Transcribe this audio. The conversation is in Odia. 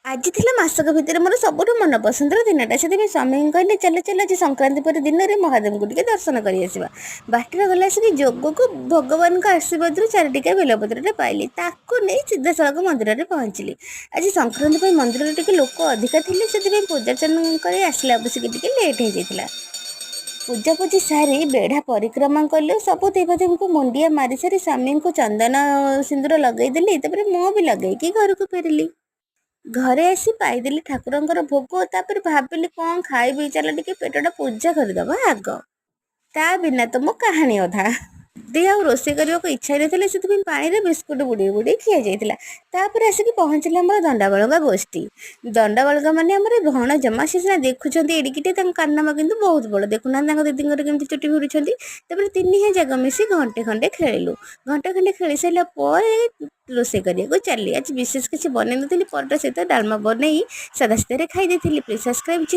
ଆଜି ଥିଲା ମାସକ ଭିତରେ ମୋର ସବୁଠୁ ମନପସନ୍ଦର ଦିନଟା। ସେଥିପାଇଁ ସ୍ୱାମୀ କହିଲେ ଚାଲ ଚାଲ ଆଜି ସଂକ୍ରାନ୍ତି ପରି ଦିନରେ ମହାଦେବଙ୍କୁ ଟିକେ ଦର୍ଶନ କରି ଆସିବା। ବାଟରେ ଗଲା ଆସିକି ଯୋଗକୁ ଭଗବାନଙ୍କ ଆଶୀର୍ବାଦରୁ 4 ଟିକିଆ ବେଲପତ୍ରଟେ ପାଇଲି। ତାକୁ ନେଇ ସିଧାସଳଖ ମନ୍ଦିରରେ ପହଞ୍ଚିଲି। ଆଜି ସଂକ୍ରାନ୍ତି ପାଇଁ ମନ୍ଦିରରେ ଟିକେ ଲୋକ ଅଧିକା ଥିଲେ, ସେଥିପାଇଁ ପୂଜାର୍ଚ୍ଚନା କରି ଆସିଲା ବସିକି ଟିକେ ଲେଟ୍ ହେଇଯାଇଥିଲା। ପୂଜାପୂଜି ସାରି ବେଢ଼ା ପରିକ୍ରମା କଲୁ। ସବୁ ଦେବଦେବୀଙ୍କୁ ମୁଣ୍ଡିଆ ମାରି ସାରି ସ୍ୱାମୀଙ୍କୁ ଚନ୍ଦନ ସିନ୍ଦୁର ଲଗେଇଦେଲି। ତାପରେ ମୁଁ ବି ଲଗେଇକି ଘରକୁ ଫେରିଲି। ଘରେ ଆସି ପାଇଦେଲି ଠାକୁରଙ୍କର ଭୋଗ। ତାପରେ ଭାବିଲି କ'ଣ ଖାଇବି, ଚାଲ ଟିକେ ପେଟଟା ପୂଜା କରିଦବା ଆଗ। ତା ବିନା ତ ମୋ କାହାଣୀ ଅଧା। ଆଉ ରୋଷେଇ କରିବାକୁ ଇଚ୍ଛା ହେଇନଥିଲା, ସେଥିପାଇଁ ପାଣିରେ ବିସ୍କୁଟ ବୁଡ଼େଇ ବୁଡ଼େଇ ଖିଆଯାଇଥିଲା। ତାପରେ ଆସିକି ପହଞ୍ଚିଲା ଆମର ଦଣ୍ଡାବାଳୁଙ୍ଗା ଗୋଷ୍ଠୀ। ଦଣ୍ଡାବାଳୁଙ୍ଗା ମାନେ ଆମର ଭଣ ଜମା। ସେ ସିନା ଦେଖୁଛନ୍ତି ଏଡ଼ିକିଟେ, ତାଙ୍କ କାରନାମା କିନ୍ତୁ ବହୁତ ବଡ଼। ଦେଖୁନାହାନ୍ତି ତାଙ୍କ ଦିଦିଙ୍କର କେମିତି ଚୁଟି ଭିଡୁଛନ୍ତି। ତାପରେ 3 ଯାକ ମିଶି ଘଣ୍ଟେ ଖଣ୍ଡେ ଖେଳିଲୁ। ଘଣ୍ଟେ ଖଣ୍ଡେ ଖେଳି ସାରିଲା ପରେ ରୋଷେଇ କରିବାକୁ ଚାଲିଲି। ଆଜି ବିଶେଷ କିଛି ବନେଇ ନଥିଲି, ପରଟା ସହିତ ଡାଲମା ବନେଇ ସାଧା ସିଧାରେ ଖାଇ ଦେଇଥିଲି। Please subscribe.